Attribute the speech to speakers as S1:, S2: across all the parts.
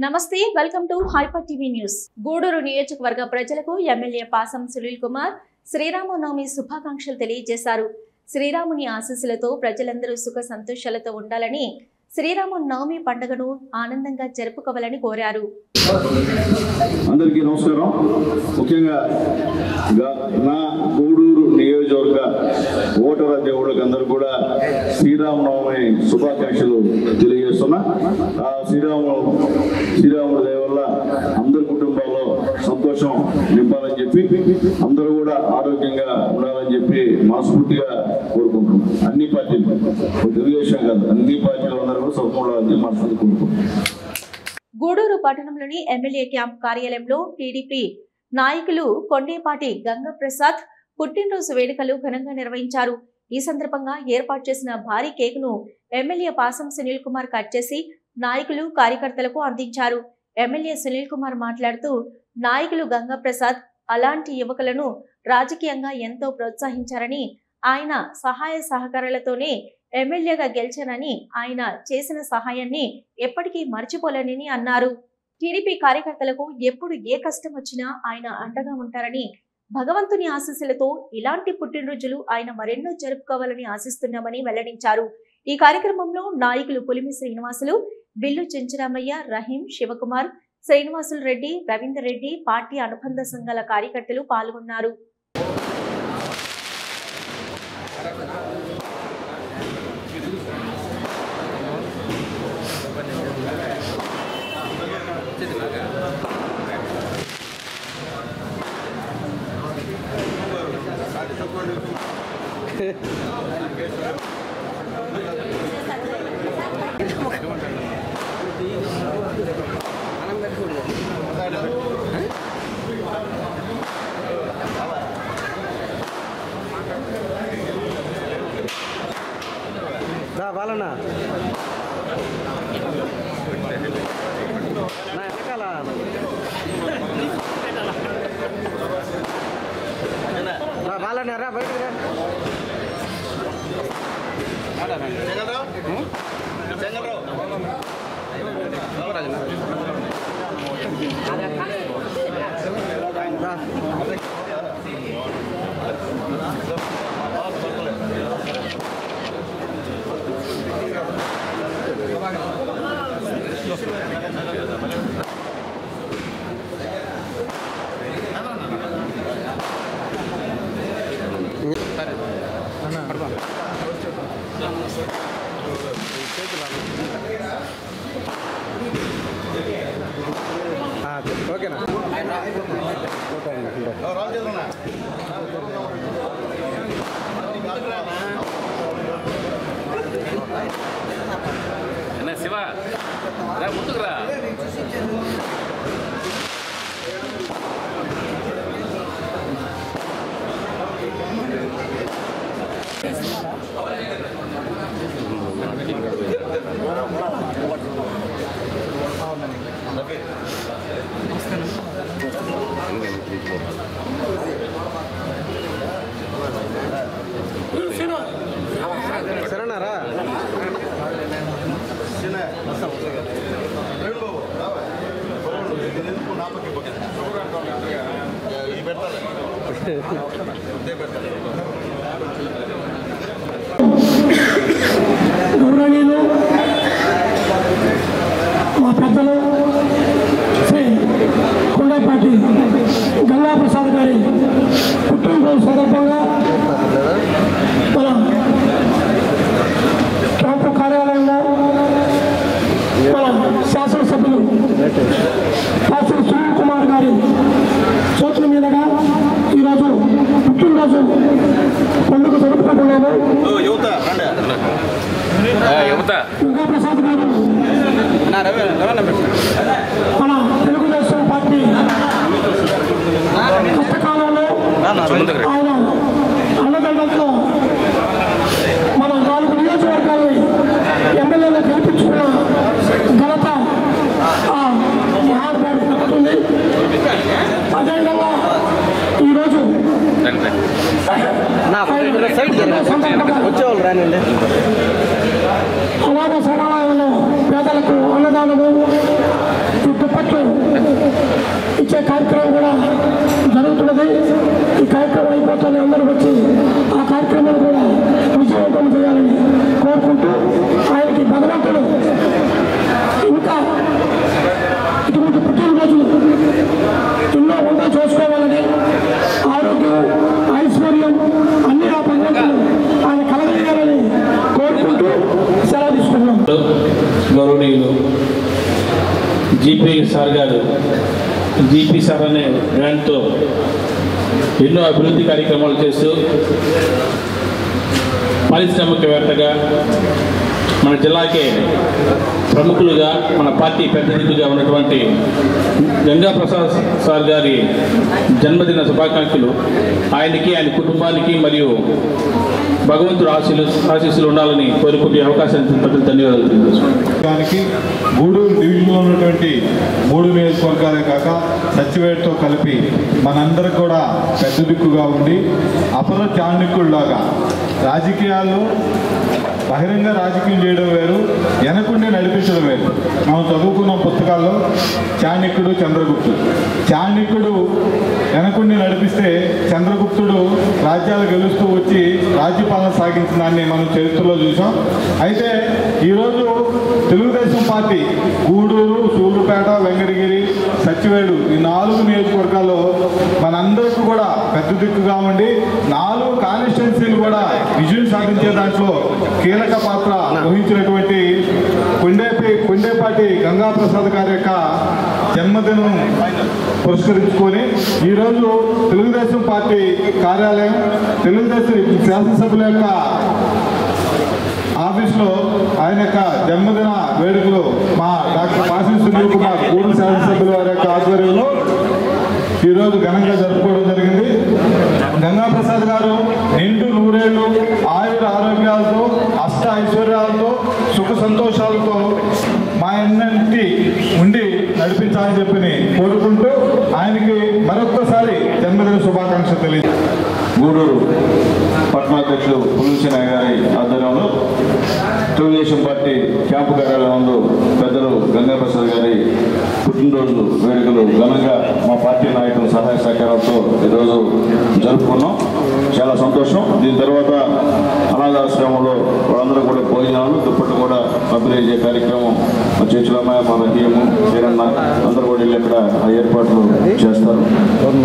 S1: నమస్తే welcome to hyper TV news. Gudur నియోజకవర్గ ప్రజలకు ఎమ్మెల్యే పాసం సునీల్ కుమార్ శ్రీరామనవమి శుభాకాంక్షలు తెలియజేశారు. శ్రీరాముని ఆశీస్సులతో ప్రజలందరూ సుఖ సంతోషాలతో ఉండాలని శ్రీరామనవమి పండుగను ఆనందంగా జరుపుకోవాలని కోరారు.
S2: అందరికీ నమస్కారం. ముఖ్యంగా నా గూడూరు నియోజకవర్గ ఓటర్ల దేవుళ్ళకి అందరూ కూడా శ్రీరామనవమి శుభాకాంక్షలు తెలియజేస్తున్నా. ఆ శ్రీరాముడి దయ వల్ల అందరి కుటుంబాల్లో సంతోషం నింపాలని చెప్పి అందరూ కూడా ఆరోగ్యంగా ఉండాలని చెప్పి మనస్ఫూర్తిగా కోరుకుంటున్నాం. అన్ని పార్టీలు, తెలుగుదేశం కాదు, అన్ని పార్టీలు అందరూ కూడా సౌకర్యం ఉండాలని మనస్ఫూర్తి కోరుకుంటున్నాం.
S1: గూడూరు పట్టణంలోని ఎమ్మెల్యే క్యాంప్ కార్యాలయంలో టీడీపీ నాయకులు కొండేపాటి గంగప్రసాద్ పుట్టినరోజు వేడుకలు ఘనంగా నిర్వహించారు. ఈ సందర్భంగా ఏర్పాటు చేసిన భారీ కేకును ఎమ్మెల్యే పాసం సునీల్ కుమార్ కట్ చేసి నాయకులు కార్యకర్తలకు అందించారు. ఎమ్మెల్యే సునీల్ కుమార్ మాట్లాడుతూ నాయకులు గంగప్రసాద్ అలాంటి యువకులను రాజకీయంగా ఎంతో ప్రోత్సహించారని, ఆయన సహాయ సహకారాలతోనే ఎమ్మెల్యేగా గెలిచానని, ఆయన చేసిన సహాయాన్ని ఎప్పటికీ మర్చిపోలేనని అన్నారు. టీడీపీ కార్యకర్తలకు ఎప్పుడు ఏ కష్టం వచ్చినా ఆయన అండగా ఉంటారని, భగవంతుని ఆశీస్సులతో ఇలాంటి పుట్టినరోజులు ఆయన మరెన్నో జరుపుకోవాలని ఆశిస్తున్నామని వెల్లడించారు. ఈ కార్యక్రమంలో నాయకులు పులిమి శ్రీనివాసులు, బిల్లు చెంచరామయ్య, రహీం, శివకుమార్, శ్రీనివాసులు రెడ్డి, రవీందర్ రెడ్డి, పార్టీ అనుబంధ సంఘాల కార్యకర్తలు పాల్గొన్నారు.
S3: వాళ్ళనా నా వెనకాల వాళ్ళనా రా బయటకు రా. ఓకేనా
S4: శివ ముందుకు రా.
S3: సరేనారా
S5: గౌరవనీయులు మా పెద్దలు శ్రీ కొండపాటి గంగాప్రసాద్ గారి పుట్టినరోజు సందర్భంగా మన క్యాంపు కార్యాలయంలో మన శాసనసభ్యులు పాసం సునీల్ కుమార్ గారి చేతుల మీదుగా ఈరోజు పుట్టినరోజు పండుగ జరుపుకుంటున్నాము. గంగాప్రసాద్ గారు మన తెలుగుదేశం పార్టీ కష్టకాలంలో ఆయన అన్నదండలతో మన 4 నియోజకవర్గాల్ని ఎమ్మెల్యేగా గెలిపించుకున్న ఘనత ఆ మహానుభావుడికి దక్కుతుంది. అదేవిధంగా ఈరోజు
S3: వచ్చేవాళ్ళు రానండి.
S5: అలాగే సమావేశంలో పేదలకు అన్నదానము, కార్యక్రమం కూడా జరుగుతున్నది. ఈ కార్యక్రమం అయిపోతుంది, అందరూ వచ్చి ఆ కార్యక్రమాన్ని కూడా విజయవంతం చేయాలని కోరుకుంటూ ఆయనకి భగవంతుడు ఇంకా ఇటువంటి పుట్టినరోజులు ఎన్నో ఉండా చూసుకోవాలని, ఆరోగ్యం ఐశ్వర్యం అన్ని ఆ భగవంతుడు ఆయన కలగజేయాలని కోరుకుంటూ సెలవు తీసుకున్నాం.
S6: గౌరవనీయులు జీపీ సార్ గారు జీపీ సార్ అనే గ్రాంట్తో ఎన్నో అభివృద్ధి కార్యక్రమాలు చేస్తూ పారిశ్రామికవేత్తగా మన జిల్లాకే ప్రముఖులుగా మన పార్టీ పెద్దదిగా ఉన్నటువంటి గంగా ప్రసాద్ సార్ గారి జన్మదిన శుభాకాంక్షలు ఆయనకి, ఆయన కుటుంబానికి మరియు భగవంతుడు ఆశీస్సులు ఉండాలని కోరుకుంటే అవకాశం ఇచ్చినందుకు ధన్యవాదాలు తెలియజేస్తున్నాను.
S2: గూడూరు డివిజన్లో ఉన్నటువంటి 3 నియోజకవర్గాలే కాక సచివేట్తో కలిపి మనందరికి కూడా పెద్ద దిక్కుగా ఉండి అపర చాణక్యుల్లాగా రాజకీయాల్లో బహిరంగ రాజకీయం చేయడం వేరు, వెనకుండి నడిపించడం వేరు. మనం చదువుకున్న పుస్తకాల్లో చాణక్యుడు చంద్రగుప్తుడు. చాణక్యుడు వెనకుండి నడిపిస్తే చంద్రగుప్తుడు రాజ్యాలు గెలుస్తూ వచ్చి రాజ్యపాలన సాగించిన దాన్ని మనం చరిత్రలో చూసాం. అయితే ఈరోజు తెలుగుదేశం పార్టీ గూడూరు, సూళ్ళూరుపేట, వెంకటగిరి, సచివేడు ఈ 4 నియోజకవర్గాల్లో మనందరికీ కూడా పెద్ద దిక్కుగా ఉండి 4 కాన్స్టిట్యున్సీలు కూడా విజయం సాధించే దాంట్లో కీలక పాత్ర వహించినటువంటి కొండేపాటి గంగాప్రసాద్ గారి యొక్క జన్మదినం పురస్కరించుకొని ఈరోజు తెలుగుదేశం పార్టీ కార్యాలయం, తెలుగుదేశం శాసనసభ్యుల యొక్క ఆఫీస్లో ఆయన యొక్క జన్మదిన వేడుకలు మా డాక్టర్ పాసి సునీల్ కుమార్ గూడూరు శాసనసభ్యుల వారి యొక్క ఆధ్వర్యంలో ఈరోజు ఘనంగా జరుపుకోవడం జరిగింది. గంగాప్రసాద్ గారు నిండు 100 ఏళ్ళు ఆయుర ఆరోగ్యాలతో, అష్ట ఐశ్వర్యాలతో, సుఖ సంతోషాలతో మా ఎన్నంటి ఉండి నడిపించాలని చెప్పి కోరుకుంటూ ఆయనకి మరొక్కసారి జన్మదిన శుభాకాంక్షలు తెలియదు.
S7: గూడూరు పట్టణాధ్యక్షులు పులుసినాయ్ గారి ఆధ్వర్యంలో తెలుగుదేశం పార్టీ క్యాంపు కార్యాలయం ముందు పెద్దలు గంగాప్రసాద్ గారి పుట్టినరోజు వేడుకలు ఘనంగా మా పార్టీ నాయకుల సహాయ సహకారాలతో ఈరోజు జరుపుకున్నాం. చాలా సంతోషం. దీని తర్వాత అనాథాశ్రమంలో వాళ్ళందరూ కూడా భోజనాలు, దుప్పట్లు కూడా పంపిణీ చేసే కార్యక్రమం మా చేతులమ్మాయ, మా రహీము, వీరన్న అందరూ కూడా వెళ్ళి ఇక్కడ ఆ ఏర్పాట్లు చేస్తారు.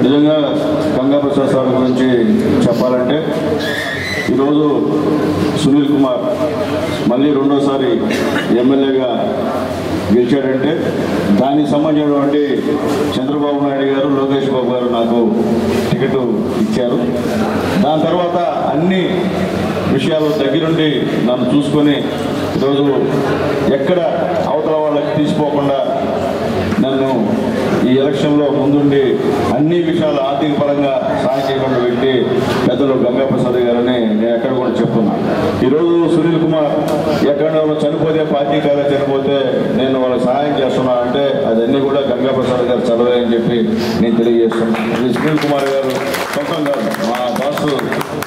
S7: నిజంగా గంగాప్రసాద్ సార్ గురించి చెప్పాలంటే ఈరోజు సునీల్ కుమార్ మళ్ళీ 2వ ఎమ్మెల్యేగా గెలిచాడంటే దానికి సంబంధించినటువంటి చంద్రబాబు నాయుడు గారు, లోకేష్ బాబు గారు నాకు టికెట్ ఇచ్చారు. దాని తర్వాత అన్ని విషయాలు దగ్గరుండి నన్ను చూసుకొని ఈరోజు ఎక్కడ అవతల వాళ్ళకి తీసిపోకుండా నన్ను ఈ ఎలక్షన్లో ముందుండి అన్ని విషయాలు ఆర్థిక పరంగా సాయం చేయకుండా వ్యక్తి పెద్దలు గంగాప్రసాద్ గారని నేను ఎక్కడ కూడా చెప్తున్నాను. ఈరోజు సునీల్ కుమార్ ఎక్కడ చనిపోతే, పార్టీ కాదా చనిపోతే నేను వాళ్ళకి సహాయం చేస్తున్నా అంటే అదన్నీ కూడా గంగాప్రసాద్ గారు చదవే అని చెప్పి నేను తెలియజేస్తున్నాను. ఇది సునీల్ కుమార్ గారు సొంతం కాదు, మా బాసు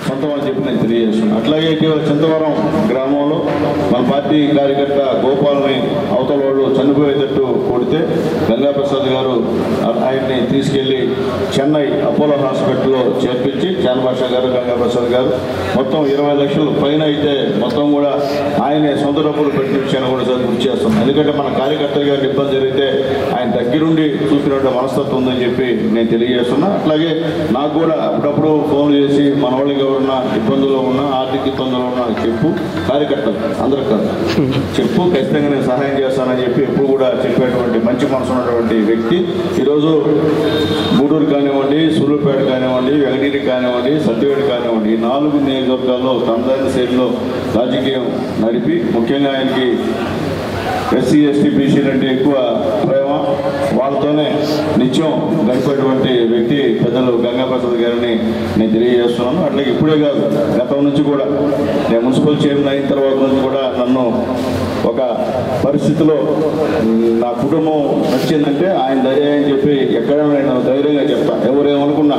S7: సొంతం అని చెప్పి నేను తెలియజేస్తున్నాను. అట్లాగే ఇటీవల చింతవరం గ్రామంలో మన పార్టీ కార్యకర్త గోపాల్ని అవతల వాళ్ళు చనిపోయేటట్టు కొడితే గంగాప్రసాద్ గారు ఆయన్ని తీసుకెళ్లి చెన్నై అపోలో హాస్పిటల్లో చేర్పించి చానభాష గారు, గంగాప్రసాద్ గారు మొత్తం 20 లక్షలు పైన అయితే మొత్తం కూడా ఆయనే సొంత డబ్బులు పెట్టించాను కూడా గుర్తు చేస్తున్నాం. ఎందుకంటే మన కార్యకర్త గారికి ఇబ్బంది జరిగితే ఆయన దగ్గరుండి చూసినట్టు మనస్తత్వం ఉందని చెప్పి నేను తెలియజేస్తున్నా. అట్లాగే నాకు కూడా అప్పుడప్పుడు ఫోన్ చేసి మన వాళ్ళకి ఎవరున్నా ఇబ్బందుల్లో ఉన్నా, ఆర్థిక ఇబ్బందుల్లో ఉన్నా చెప్పు, కార్యకర్తలు అందరూ కాదు చెప్పు, ఖచ్చితంగా నేను సహాయం చేస్తానని చెప్పి ఎప్పుడు కూడా చెప్పేటువంటి మంచి మనసు ఉన్నటువంటి వ్యక్తి. ఈరోజు గూడూరు కానివ్వండి, సూళ్ళూరుపేట కానివ్వండి, వెంకటగిరి కానివ్వండి, సత్యవేడు కానివ్వండి ఈ 4 నియోజకవర్గాల్లో తనదైన శైలిలో రాజకీయం నడిపి ముఖ్యంగా ఆయనకి ఎస్సీ, ఎస్టీ, బీసీలు అంటే ఎక్కువ ప్రేమ, వాళ్ళతోనే నిత్యం గడిపేటువంటి వ్యక్తి పెద్దలు గంగాప్రసాద్ గారిని నేను తెలియజేస్తున్నాను. అట్లాగే ఇప్పుడే కాదు, గతం నుంచి కూడా నేను మున్సిపల్ చైర్మన్ అయిన తర్వాత నుంచి కూడా నన్ను ఒక పరిస్థితిలో నా కుటుంబం నచ్చిందంటే ఆయన ధైర్యం అని చెప్పి ఎక్కడ నేను ధైర్యంగా చెప్తాను. ఎవరేమనుకున్నా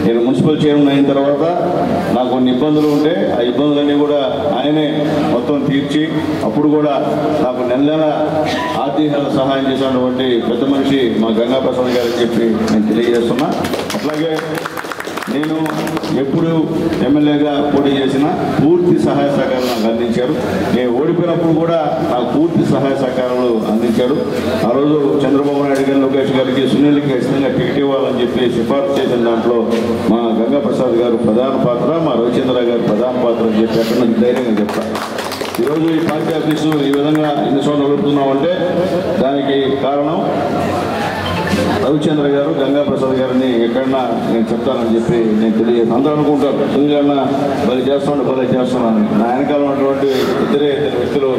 S7: నేను మున్సిపల్ చైర్మన్ అయిన తర్వాత నాకు కొన్ని ఇబ్బందులు ఉంటే ఆ ఇబ్బందులన్నీ కూడా ఆయనే మొత్తం తీర్చి అప్పుడు కూడా నాకు నెల ఆర్థిక సహాయం చేసినటువంటి చేసినటువంటి పెద్ద మనిషి మా గంగా ప్రసాద్ గారు అని చెప్పి నేను తెలియజేస్తున్నా. అట్లాగే నేను ఎప్పుడు ఎమ్మెల్యేగా పోటీ చేసినా పూర్తి సహాయ సహకారాలు నాకు అందించారు. నేను ఓడిపోయినప్పుడు కూడా నాకు పూర్తి సహాయ సహకారాలు అందించాడు. ఆ రోజు చంద్రబాబు నాయుడు గారు, లోకేష్ గారికి, సునీల్కి ఖచ్చితంగా టికెట్ ఇవ్వాలని చెప్పి సిఫార్సు చేసిన దాంట్లో మా గంగా ప్రసాద్ గారు ప్రధాన పాత్ర, మా రవిచంద్ర గారు ప్రధాన పాత్ర అని చెప్పి అక్కడ నుంచి ధైర్యంగా చెప్తాను. ఈరోజు ఈ పార్టీ ఆఫీసు ఈ విధంగా ఇన్ని సంవత్సరాలు నడుపుతున్నామంటే దానికి కారణం రవిచంద్ర గారు, గంగా ప్రసాద్ గారిని ఎక్కడన్నా నేను చెప్తానని చెప్పి నేను తెలియజేస్తాను. అందరూ అనుకుంటారు సునీల్ అన్న భలే చేస్తున్నాను. నా వెనకాల ఉన్నటువంటి ఇద్దరు వ్యక్తులు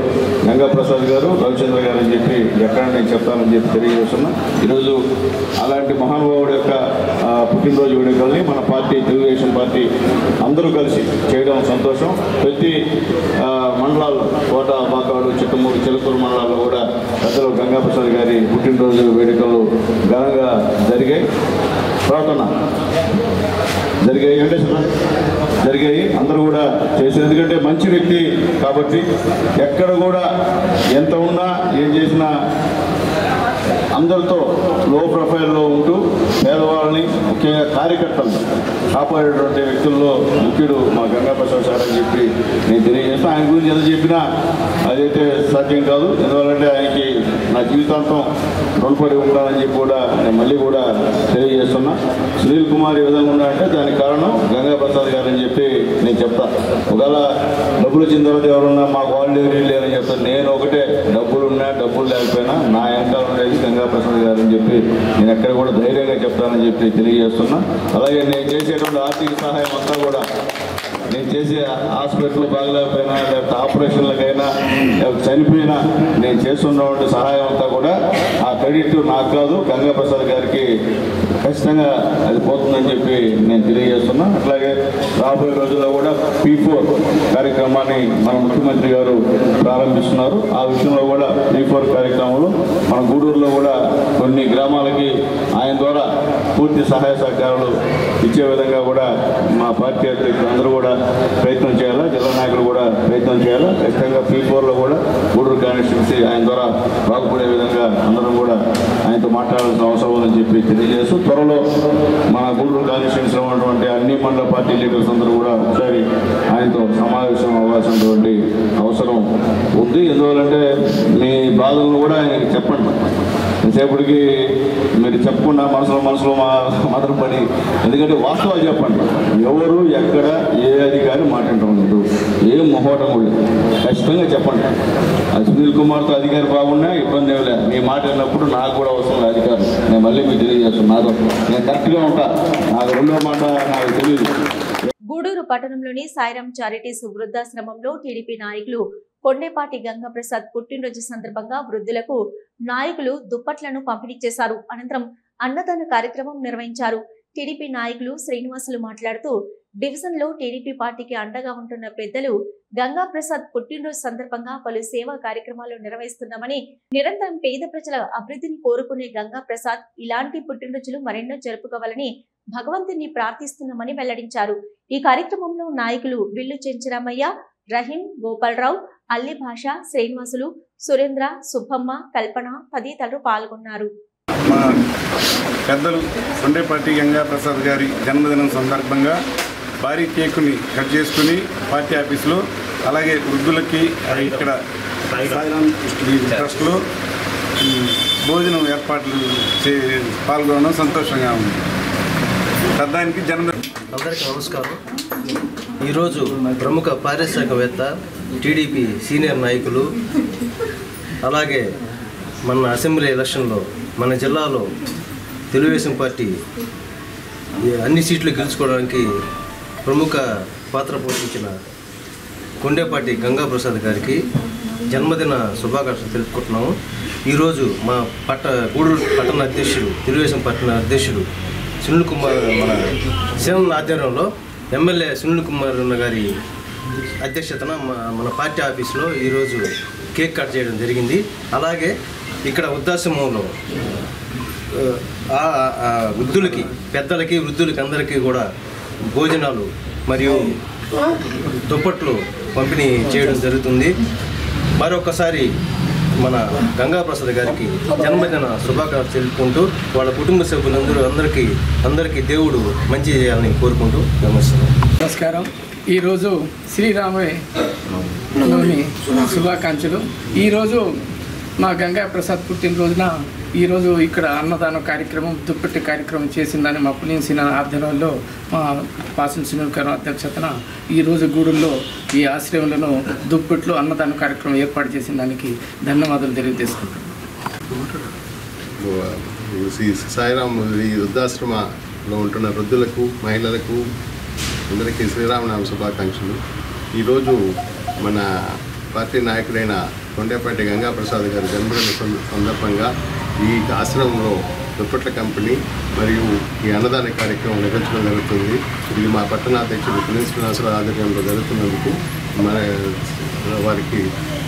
S7: గంగా ప్రసాద్ గారు, రవిచంద్ర గారు అని చెప్పి ఎక్కడ నేను చెప్తానని చెప్పి తెలియజేస్తున్నా. ఈరోజు అలాంటి మహానుభావుడి యొక్క పుట్టినరోజు వేడుకల్ని మన పార్టీ, తెలుగుదేశం పార్టీ అందరూ కలిసి చేయడం సంతోషం. ప్రతి మండలాలు, కోట, బాకాడు, చిట్టమూరు, చిలుకూరు మండలాల్లో కూడా పెద్దలు గంగా ప్రసాద్ గారి పుట్టినరోజు వేడుకలు ఘనంగా జరిగాయి. ప్రార్థన జరిగాయి అంటే జరిగాయి. అందరూ కూడా చేశారు. ఎందుకంటే మంచి వ్యక్తి కాబట్టి ఎక్కడ కూడా ఎంత ఉన్నా ఏం చేసినా అందరితో లో ప్రొఫైల్లో ఉంటూ పేదవాళ్ళని, ముఖ్యంగా కార్యకర్తలను కాపాడేటువంటి వ్యక్తుల్లో ముఖ్యుడు మా గంగా ప్రసాద్ సార్ అని చెప్పి నేను తెలియజేస్తాను. ఆయన గురించి ఎంత చెప్పినా అదైతే సాధ్యం కాదు. ఎందువల్లంటే ఆయనకి నా జీవితాంతం రుణపడి ఉంటానని చెప్పి కూడా నేను మళ్ళీ కూడా తెలియజేస్తున్నా. సునీల్ కుమార్ ఏ విధంగా ఉన్నాడంటే దానికి కారణం గంగా ప్రసాద్ గారు అని చెప్పి నేను చెప్తా. ఒకవేళ డబ్బులు వచ్చిన తర్వాత ఎవరున్నా మాకు వాళ్ళు ఎవరు లేరని చెప్తాను. నేను ఒకటే, డబ్బులున్నా డబ్బులు లేకపోయినా నా వెనకాల ఉండేది గంగా ప్రసాద్ గారు అని చెప్పి నేను ఎక్కడ కూడా ధైర్యంగా చెప్తానని చెప్పి తెలియజేస్తున్నా. అలాగే నేను చేసేటువంటి ఆర్థిక సహాయం అంతా కూడా నేను చేసే హాస్పిటల్ బాగలేకపోయినా, లేకపోతే ఆపరేషన్లకైనా, లేకపోతే చనిపోయినా నేను చేస్తున్నటువంటి సహాయం అంతా కూడా ఆ క్రెడిట్ నాకు కాదు, గంగా ప్రసాద్ గారికి ఖచ్చితంగా అది పోతుందని చెప్పి నేను తెలియజేస్తున్నా. అట్లాగే రాబోయే రోజుల్లో కూడా P4 కార్యక్రమాన్ని మన ముఖ్యమంత్రి గారు ప్రారంభిస్తున్నారు. ఆ విషయంలో కూడా P4 కార్యక్రమంలో మన గూడూరులో కూడా కొన్ని గ్రామాలకి ఆయన ద్వారా పూర్తి సహాయ సహకారాలు ఇచ్చే విధంగా కూడా మా పార్టీ అధ్యక్షులు అందరూ కూడా ప్రయత్నం చేయాలా, జిల్లా నాయకులు కూడా ప్రయత్నం చేయాలా. ఖచ్చితంగా P4లో కూడా గూడూరు కాన్స్టిట్యున్సీ ఆయన ద్వారా బాగుపడే విధంగా అందరం కూడా ఆయనతో మాట్లాడాల్సిన అవసరం ఉందని చెప్పి తెలియజేస్తూ, త్వరలో మన గూడూరు కాన్స్టిట్యున్సీలో ఉన్నటువంటి అన్ని మండల పార్టీ లీడర్స్ అందరూ కూడా ఒకసారి ఆయనతో సమావేశం అవ్వాల్సినటువంటి అవసరం ఉంది. ఎందువల్లంటే మీ బాధలను కూడా ఆయనకి చెప్పండి. ఎంతసేపటికి మీరు చెప్పకుండా మనసులో మాత్రపడి, ఎందుకంటే వాస్తవాలు చెప్పండి. ఎవరు ఎక్కడ ఏ అధికారి మాట్లాడటం లేదు, ఏ మొహోటం లేదు. ఖచ్చితంగా చెప్పండి. అది సునీల్ కుమార్తో అధికారి బాగున్నా ఇబ్బంది ఏమి లేదు. మీ మాట విన్నప్పుడు నాకు కూడా అవసరం లేదు అధికారం. నేను మళ్ళీ మీకు తెలియజేస్తున్నాను. నేను కరెక్ట్గా ఉంటా. నాకు రెండో మాట నాకు తెలియదు.
S1: గూడూరు పట్టణంలోని సాయిరాం చారిటీస్ వృద్ధాశ్రమంలో టీడీపీ నాయకులు కొండేపాటి గంగా ప్రసాద్ పుట్టినరోజు సందర్భంగా వృద్ధులకు నాయకులు దుప్పట్లను పంపిణీ చేశారు. అనంతరం అన్నదాన కార్యక్రమం నిర్వహించారు. టీడీపీ నాయకులు శ్రీనివాసులు మాట్లాడుతూ, డివిజన్ లో టీడీపీ పార్టీకి అండగా ఉంటున్న పెద్దలు గంగా ప్రసాద్ పుట్టినరోజు సందర్భంగా పలు సేవా కార్యక్రమాలు నిర్వహిస్తున్నామని, నిరంతరం పేద ప్రజల అభివృద్ధిని కోరుకునే గంగా ప్రసాద్ ఇలాంటి పుట్టినరోజులు మరెన్నో జరుపుకోవాలని భగవంతుని ప్రార్థిస్తున్నామని వెల్లడించారు. ఈ కార్యక్రమంలో నాయకులు బిల్లు చెంచరామయ్య, రహీం, గోపాలరావు, అల్లి భాష, శ్రీనివాసులు, సురేంద్ర, సుబ్బమ్మ, కల్పన తదితరులు పాల్గొన్నారు.
S8: మా పెద్దలు కొండేపాటి గంగా ప్రసాద్ గారి జన్మదినం సందర్భంగా భారీ కేకుని కట్ చేసుకుని పార్టీ ఆఫీసులో, అలాగే వృద్ధులకి ఇక్కడ ట్రస్ట్లో భోజనం ఏర్పాట్లు పాల్గొనడం సంతోషంగా ఉంది. పెద్దానికి జన్మదినం.
S3: అందరికీ నమస్కారం. ఈరోజు ప్రముఖ పారిశ్రామికవేత్త, టీడీపీ సీనియర్ నాయకులు, అలాగే మన అసెంబ్లీ ఎలక్షన్లో మన జిల్లాలో తెలుగుదేశం పార్టీ అన్ని సీట్లు గెలుచుకోవడానికి ప్రముఖ పాత్ర పోషించిన కొండేపాటి గంగా ప్రసాద్ గారికి జన్మదిన శుభాకాంక్షలు తెలుపుకుంటున్నాము. ఈరోజు మా గూడూరు పట్టణ అధ్యక్షుడు, తెలుగుదేశం పట్టణ అధ్యక్షుడు సునీల్ కుమార్ మన సేవల ఆధ్వర్యంలో ఎమ్మెల్యే సునీల్ కుమార్ గారి అధ్యక్షతన మన పార్టీ ఆఫీస్లో ఈరోజు కేక్ కట్ చేయడం జరిగింది. అలాగే ఇక్కడ వృద్ధాశ్రమంలో వృద్ధులకి, పెద్దలకి, వృద్ధులకి అందరికీ కూడా భోజనాలు మరియు దుప్పట్లు పంపిణీ చేయడం జరుగుతుంది. మరొకసారి మన గంగాప్రసాద్ గారికి జన్మదిన శుభాకాంక్షలు తెలుపుకుంటూ వాళ్ళ కుటుంబ సభ్యులందరికీ దేవుడు మంచి చేయాలని కోరుకుంటూ
S9: నమస్కారం. ఈరోజు శ్రీరామనవమి శుభాకాంక్షలు. ఈరోజు మా గంగాప్రసాద్ పుట్టినరోజున ఈరోజు ఇక్కడ అన్నదాన కార్యక్రమం దుప్పటి కార్యక్రమం చేసిందని మా పుణ్యం ఆధ్వర్యంలో మా పాసిన సునీల్ గారి అధ్యక్షతన ఈరోజు గూడూరులో ఈ ఆశ్రయంలో దుప్పట్లు అన్నదాన కార్యక్రమం ఏర్పాటు చేసిన దానికి ధన్యవాదాలు తెలియజేసుకుంటున్నాను.
S10: సాయిరామ్ ఈ వృద్ధాశ్రమలో ఉంటున్న వృద్ధులకు మహిళలకు అందరికీ శ్రీరామనామ శుభాకాంక్షలు. ఈరోజు మన పార్టీ నాయకుడైన కొండేపాటి గంగాప్రసాద్ గారి జన్మదిన సందర్భంగా ఈ ఆశ్రమంలో దుప్పట్ల కంపెనీ మరియు ఈ అన్నదాన కార్యక్రమం నిర్వహించడం జరుగుతుంది. ఇది మా పట్టణాధ్యక్షుడు పునీత్ శ్రీనివాసరావు ఆధ్వర్యంలో జరుగుతున్నందుకు వారికి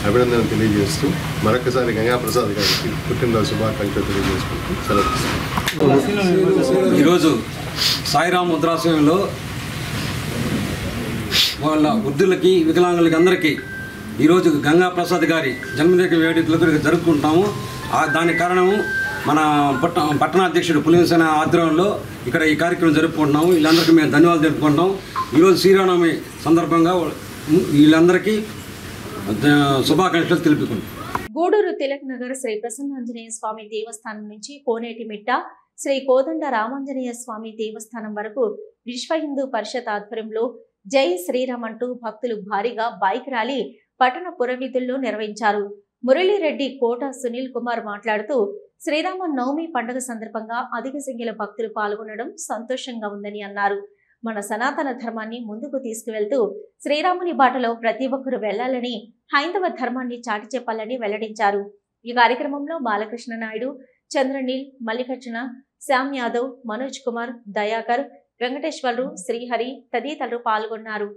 S10: అభినందనలు తెలియజేస్తూ మరొకసారి గంగాప్రసాద్ గారికి పుట్టినరోజు శుభాకాంక్షలు తెలియజేసుకుంటూ సెలవు.
S11: ఈరోజు సాయిరామ్ వృద్ధాశ్రమంలో వాళ్ళ వృద్ధులకి వికలాంగులకి అందరికీ ఈరోజు గంగాప్రసాద్ గారి జన్మదిన వేడుకలు జరుపుకుంటాము. దానికి కారణము మన పట్టణాధ్యక్షుడు పులిసేన ఆధ్వర్యంలో ఇక్కడ ఈ కార్యక్రమం జరుపుకుంటున్నాము. వీళ్ళందరికీ మేము ధన్యవాదాలు జరుపుకుంటాం. ఈరోజు శ్రీరామనవమి సందర్భంగా వీళ్ళందరికీ శుభాకాంక్షలు తెలుపుకుంటాం.
S1: గూడూరు తిలక్ నగర్ శ్రీ ప్రసన్నాంజనేయ స్వామి దేవస్థానం నుంచి కోనేటిమిట్ట శ్రీ కోదండ రామాంజనేయ స్వామి దేవస్థానం వరకు విశ్వ హిందూ పరిషత్ ఆధ్వర్యంలో జై శ్రీరామ్ అంటూ భక్తులు భారీగా బైక్ ర్యాలీ పట్టణ పురవీధుల్లో నిర్వహించారు. మురళీరెడ్డి కోట సునీల్ కుమార్ మాట్లాడుతూ శ్రీరామ నవమి పండుగ సందర్భంగా అధిక సంఖ్యలో భక్తులు పాల్గొనడం సంతోషంగా ఉందని అన్నారు. మన సనాతన ధర్మాన్ని ముందుకు తీసుకువెళ్తూ శ్రీరాముని బాటలో ప్రతి ఒక్కరూ వెళ్లాలని, హైందవ ధర్మాన్ని చాటి చెప్పాలని వెల్లడించారు. ఈ కార్యక్రమంలో బాలకృష్ణ నాయుడు, చంద్రనీల్, మల్లికార్జున, శ్యామ్ యాదవ్, మనోజ్ కుమార్, దయాకర్, వెంకటేశ్వర్లు, శ్రీహరి తదితరులు పాల్గొన్నారు.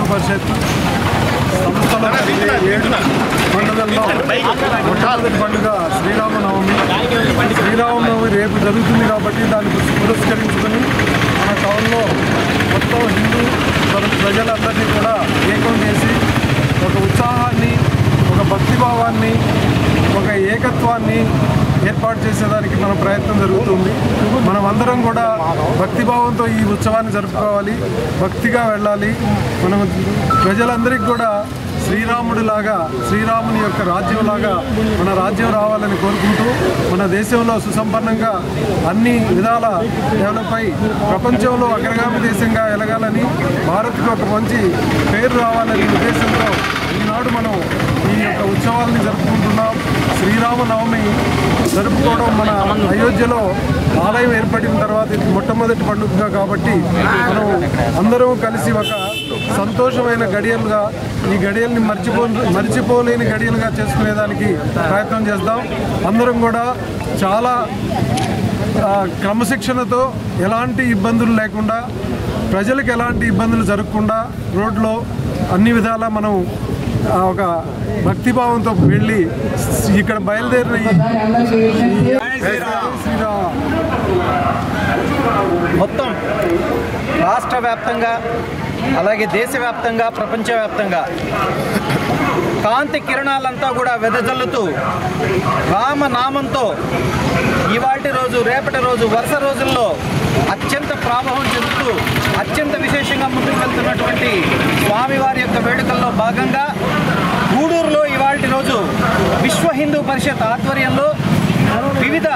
S12: పరిషత్ సంస్థల 7 పండుగల్లో మొట్టమొదటి పండుగ శ్రీరామనవమి. శ్రీరామనవమి రేపు జరుగుతుంది కాబట్టి దాన్ని పురస్కరించుకొని మన టౌన్లో మొత్తం హిందూ ప్రజలందరినీ కూడా ఏకం చేసి ఒక ఉత్సాహాన్ని, ఒక భక్తిభావాన్ని, ఒక ఏకత్వాన్ని ఏర్పాటు చేసేదానికి మన ప్రయత్నం జరుగుతుంది. మనమందరం కూడా భక్తిభావంతో ఈ ఉత్సవాన్ని జరుపుకోవాలి, భక్తిగా వెళ్ళాలి. మనం ప్రజలందరికీ కూడా శ్రీరాముడిలాగా, శ్రీరాముని యొక్క రాజ్యంలాగా మన రాజ్యం రావాలని కోరుకుంటూ మన దేశంలో సుసంపన్నంగా అన్ని విధాల డెవలప్ అయి ప్రపంచంలో అగ్రగామి దేశంగా ఎదగాలని, భారత్కి ఒక మంచి పేరు రావాలనే ఉద్దేశంతో ఈనాడు మనం ఈ యొక్క ఉత్సవాలని జరుపుకుంటున్నాం. శ్రీరామనవమి జరుపుకోవడం మన అయోధ్యలో ఆలయం ఏర్పడిన తర్వాత ఇది మొట్టమొదటి పండుగగా కాబట్టి మనం అందరం కలిసి ఒక సంతోషమైన గడియలుగా ఈ గడియల్ని మర్చిపోలేని గడియలుగా చేసుకునేదానికి ప్రయత్నం చేద్దాం. అందరం కూడా చాలా క్రమశిక్షణతో ఎలాంటి ఇబ్బందులు లేకుండా, ప్రజలకు ఎలాంటి ఇబ్బందులు జరగకుండా రోడ్లో అన్ని విధాలా మనం ఒక భక్తిభావంతో వెళ్ళి ఇక్కడ బయలుదేరిన
S13: మొత్తం రాష్ట్ర వ్యాప్తంగా అలాగే దేశవ్యాప్తంగా ప్రపంచవ్యాప్తంగా కాంతి కిరణాలంతా కూడా వెదజల్లుతూ రామనామంతో ఇవాటి రోజు రేపటి రోజు వరుస రోజుల్లో అత్యంత ప్రాభవం చెందుతూ అత్యంత విశేషంగా ముందుకు వెళ్తున్నటువంటి స్వామివారి యొక్క వేడుకల్లో భాగంగా గూడూరులో ఇవాటి రోజు విశ్వ హిందూ పరిషత్ ఆధ్వర్యంలో వివిధ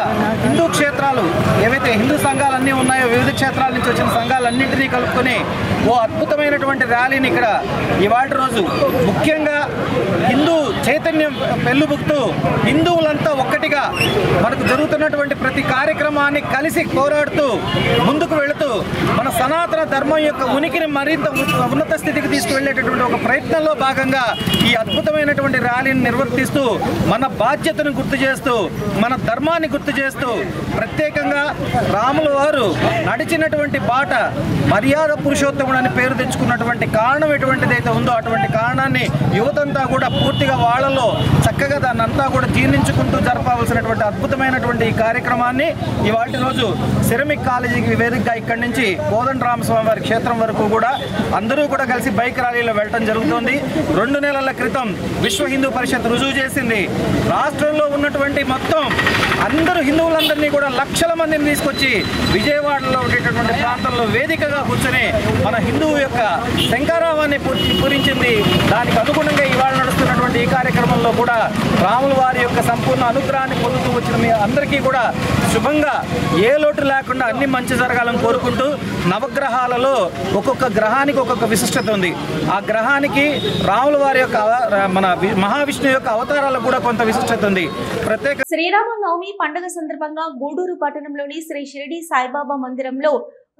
S13: హిందూ క్షేత్రాలు ఏవైతే హిందూ సంఘాలన్నీ ఉన్నాయో వివిధ క్షేత్రాల నుంచి వచ్చిన సంఘాలన్నింటినీ కలుపుకొని ఓ అద్భుతమైనటువంటి ర్యాలీని ఇక్కడ ఇవాటి రోజు ముఖ్యంగా హిందూ చైతన్యం పెళ్ళుబుక్తూ హిందువులంతా ఒక్కటిగా మనకు జరుగుతున్నటువంటి ప్రతి కార్యక్రమాన్ని కలిసి పోరాడుతూ ముందుకు వెళుతూ మన సనాతన ధర్మం యొక్క ఉనికిని మరింత ఉన్నత స్థితికి తీసుకువెళ్ళేటటువంటి ఒక ప్రయత్నంలో భాగంగా ఈ అద్భుతమైనటువంటి ర్యాలీని నిర్వర్తిస్తూ మన బాధ్యతను గుర్తు చేస్తూ మన ధర్మాన్ని గుర్తు చేస్తూ ప్రత్యేకంగా రాముల వారు నడిచినటువంటి బాట మర్యాద పురుషోత్తముడు అని పేరు తెచ్చుకున్నటువంటి కారణం ఎటువంటిదైతే ఉందో అటువంటి కారణాన్ని యువతంతా కూడా పూర్తిగా వాళ్ళలో చక్కగా దాన్ని అంతా కూడా జీర్ణించుకుంటూ జరపవలసినటువంటి అద్భుతమైనటువంటి ఈ కార్యక్రమాన్ని ఇవాటి రోజు సిరమిక్ కాలేజీకి వేదికగా ఇక్కడి నుంచి కోదండరామస్వామి వారి క్షేత్రం వరకు కూడా అందరూ కూడా కలిసి బైక్ ర్యాలీలో వెళ్ళడం జరుగుతోంది. 2 నెలల క్రితం విశ్వ హిందూ పరిషత్ రుజువు చేసింది. రాష్ట్రంలో ఉన్నటువంటి మొత్తం అందరూ హిందువులందరినీ కూడా లక్షల మందిని తీసుకొచ్చి విజయవాడలో ఉండేటటువంటి ప్రాంతంలో వేదికగా కూర్చొని మన హిందువు యొక్క శంకారావాన్ని పూరించింది. దానికి అనుగుణంగా ఇవాళ నడుస్తున్నటువంటి ఈ కార్యక్రమంలో కూడా రాముల వారి యొక్క సంపూర్ణ అనుగ్రహాన్ని పొందుతూ వచ్చిన మీ అందరికీ కూడా శుభంగా ఏ లోటు లేకుండా అన్ని మంచి జరగాలని కోరుకుంటూ నవగ్రహాలలో ఒక్కొక్క గ్రహానికి ఒక్కొక్క విశిష్టత ఉంది. ఆ గ్రహానికి రాముల వారి యొక్క మన మహావిష్ణువు యొక్క అవతారాలకు కూడా కొంత విశిష్టత ఉంది. ప్రత్యేక
S1: శ్రీరామనవమి పండుగ సందర్భంగా గూడూరు పట్టణంలోని శ్రీ షిరిడి సాయిబాబా మందిరంలో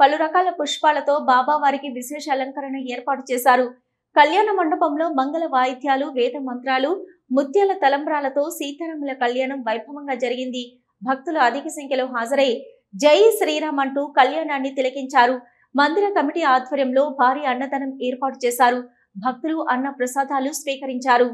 S1: పలు రకాల పుష్పాలతో బాబా వారికి విశేష అలంకరణ ఏర్పాటు చేశారు. కళ్యాణ మండపంలో మంగళ వాయిద్యాలు, వేద మంత్రాలు, ముత్యాల తలంబ్రాలతో సీతారాముల కళ్యాణం వైభవంగా జరిగింది. భక్తులు అధిక సంఖ్యలో హాజరై జై శ్రీరామ్ అంటూ కళ్యాణాన్ని తిలకించారు. మందిర కమిటీ ఆధ్వర్యంలో భారీ అన్నదానం ఏర్పాటు చేశారు. భక్తులు అన్న ప్రసాదాలు స్వీకరించారు.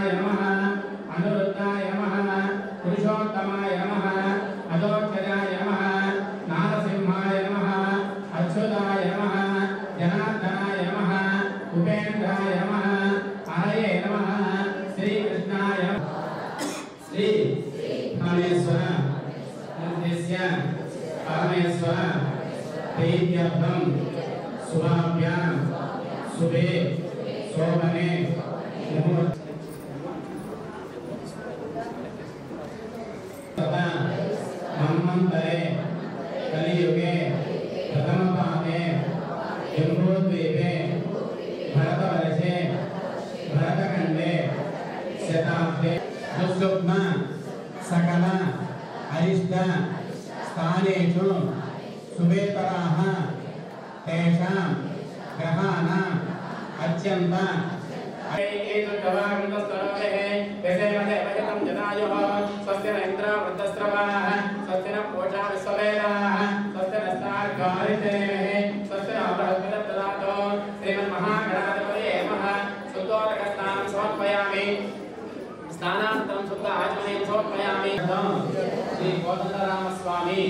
S14: శ్రీనివాసాయ నమః అనురుద్ధాయ నమః పురుషోత్తమాయ నమః అధోక్షజాయ నమః నారసింహాయ నమః అచ్యుతాయ నమః జనార్దనాయ నమః ఉపేంద్రాయ నమః హరయే నమః శ్రీకృష్ణాయ శ్రీ పరమేశ్వర ఉద్దేశ్య పరమేశ్వర ప్రీత్యర్థం శుభాభ్యాం శుభే శోభనే ముహూర్త మన్వంతరే కలియుగే ప్రథమపాదే జంబూద్వీపే భరతవర్షే భరతఖండే శతాబ్దే దుస్సుగ్మ సకల అరిష్ట స్థానేషు శుభేతరాః తేషాం గ్రహాణ అత్యంత
S15: స్నానాంతరం శుద్ధ ఆచమనీయం సమర్పయామి. శ్రీ కోదండరామస్వామి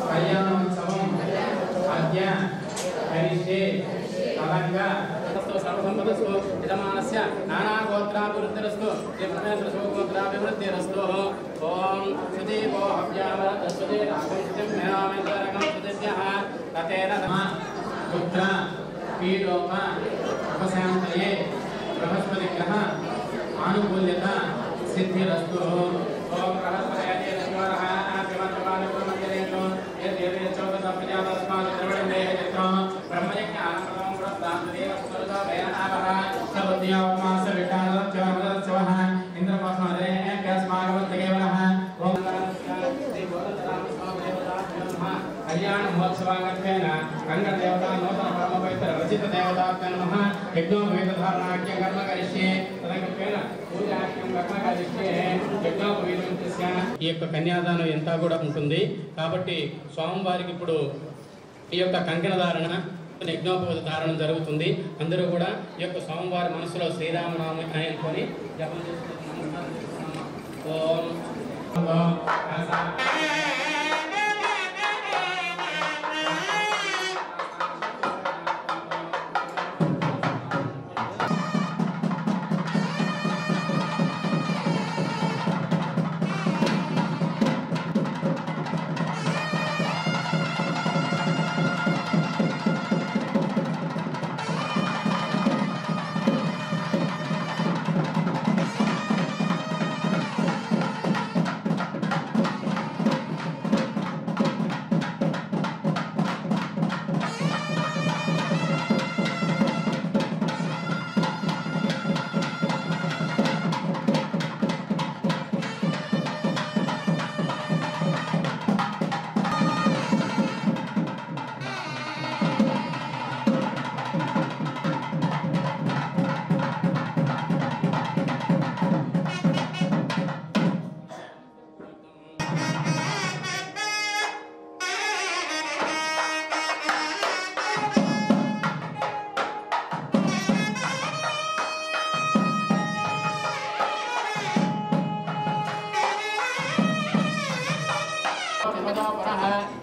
S15: కళ్యాణోత్సవం అద్య కరిష్యే తదంగా సర్వసంపదస్తు యజమానస్య నానాగోత్రాభివృద్ధిరస్తు శ్రీ పరమేశ్వర శివగోత్రాభివృద్ధిరస్తు. ఓం సుదీపో హవ్యామరస్వదే రాగం శుతిం మేనామేంద్రరకం సుదిభ్యః తతేన
S14: పుత్ర పీడోప ఉపశాంతయే బృహస్పతి గ్రహ ఆనుకూల్యత సిద్ధిరస్తు. ఓం బృహస్పతయే నమః ఆదిమత్వాన బ్రహ్మచర్యేషు యదేవే చౌదశ ప్రజాతస్మాత్ త్రివణే చక్రం బ్రహ్మయజ్ఞ ఆనందం వృత్తాంతదేవ స్వరుతో వేనావః సబుద్ధ్యావమాస విటానలక్షవః ఇంద్రపస్మదే కస్మాగవద్దేవః. ఓం శ్రీ కోదండరామస్వామి దేవతాభ్యో నమః. కళ్యాణ మహోత్సవాంగత్వేన రంగదేవతా నూతన పరమపవిత్ర రచిత దేవతాభ్యో నమః. యజ్ఞోపవీతధారణాఖ్యం కర్మ కరిష్యే తదంగత్వేన పూజాఖ్యం కర్మ కరిష్యే యజ్ఞోపవీతస్య. ఈ యొక్క కన్యాదానం ఎంత కూడా ఉంటుంది కాబట్టి స్వామివారికి ఇప్పుడు ఈ యొక్క కంకణ ధారణ యజ్ఞోపవీత ధారణ జరుగుతుంది. అందరూ కూడా ఈ యొక్క స్వామివారి మనసులో శ్రీరామనామం అనుకొని జపం చేస్తున్నారు. ఓం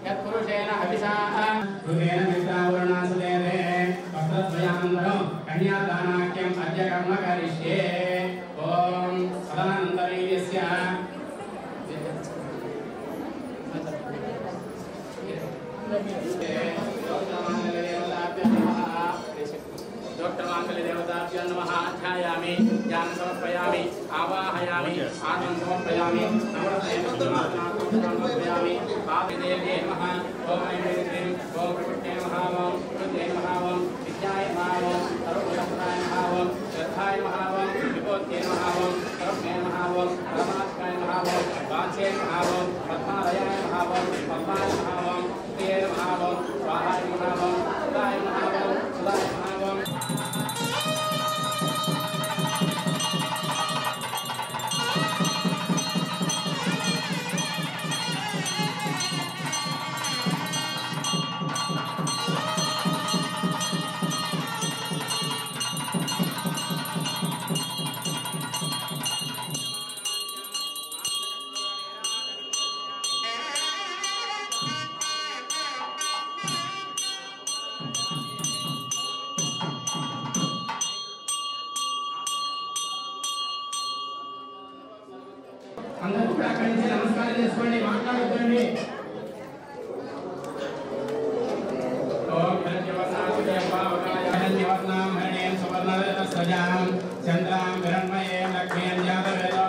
S14: యత్పురుషేణ హవిషాః హృదేన మిత్రావరుణాసుదేవే వస్త్రద్వయానందరం కన్యాదానాఖ్యం అద్య కర్మ కరిష్యే. ఓం సదానందరీయస్య ोक्तमाङ्गल्यदेवताभ्यो नमः. ध्यायामि ज्ञानं समर्पयामि आवाहयामि आत्मं समर्पयामि समर्पयामि पापदेव्ये नमः. ओम ऐं ओम प्रकृत्यै नमः. ओम प्रकृत्यै नमः. ओम विद्याय नमः. ओम सर्वभूताय नमः. ओम श्रद्धाय नमः. ओम विभूत्यै नमः. ओम सर्वे नमः. ओम परमात्माय नमः. ओम वाच्यै नमः. ओम पद्मालयाय नमः. ओम पद्माय नमः. ओम प्रिये नमः. ओम स्वाहाय नमः. ओम सुधाय नमः. ओम सुधाय नमः. ओम
S15: అందరూ కూడా అక్కడి నుంచి నమస్కారం చేసుకోండి, మాట్లాడొద్దండి. చంద్రాం హిరణ్మయే లక్ష్మీం జాతవేదో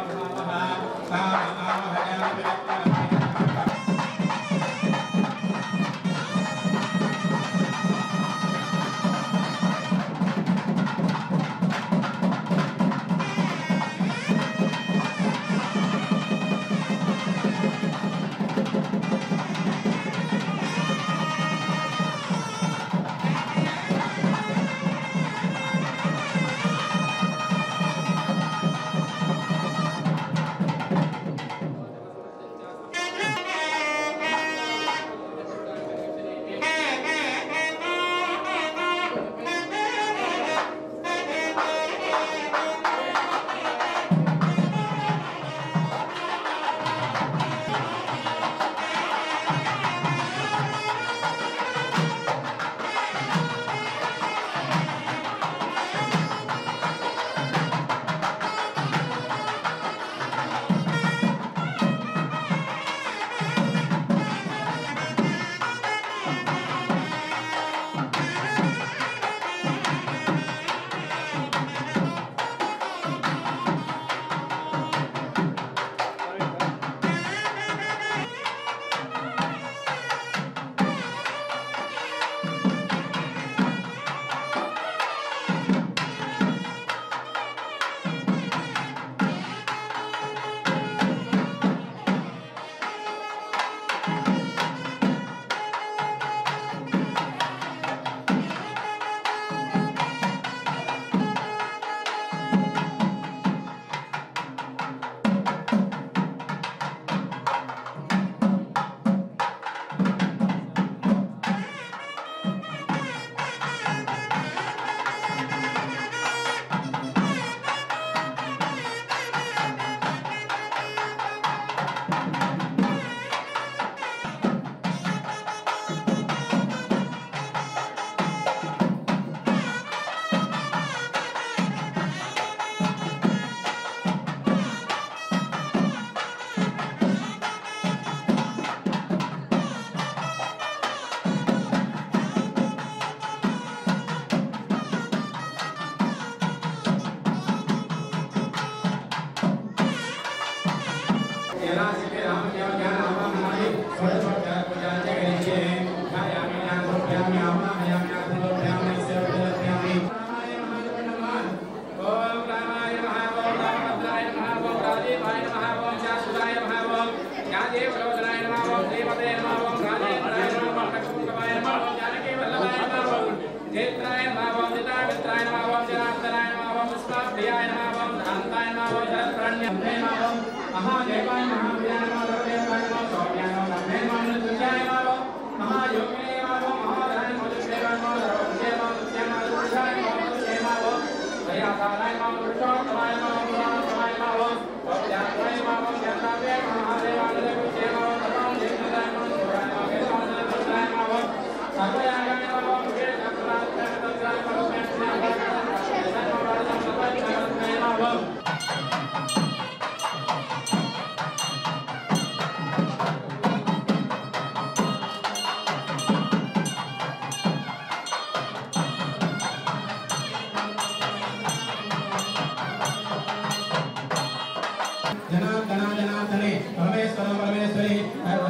S15: जनार्दने परमेश्वर परमेश्वरी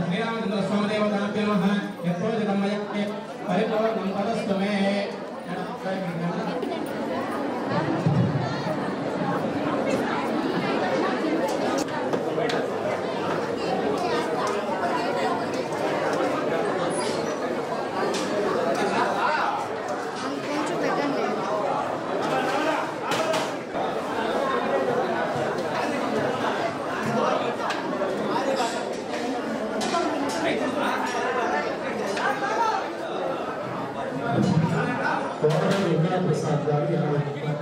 S15: श्रीरामचंद्र स्वामी देवताभ्यो नमः यत्रोजितं मया परिपूर्णं तदस्तु मे
S5: प्रसाद गारी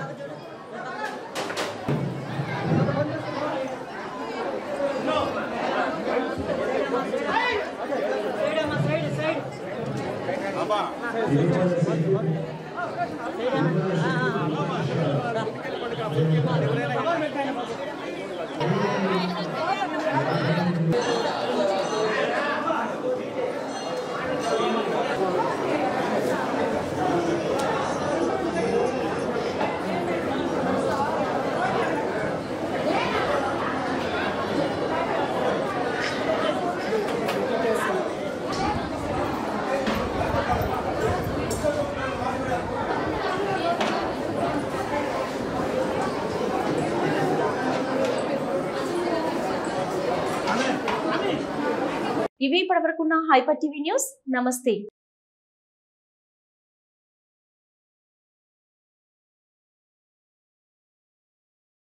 S1: ఇవి ఇప్పటివరకున్న హైపర్ టీవీ న్యూస్. నమస్తే.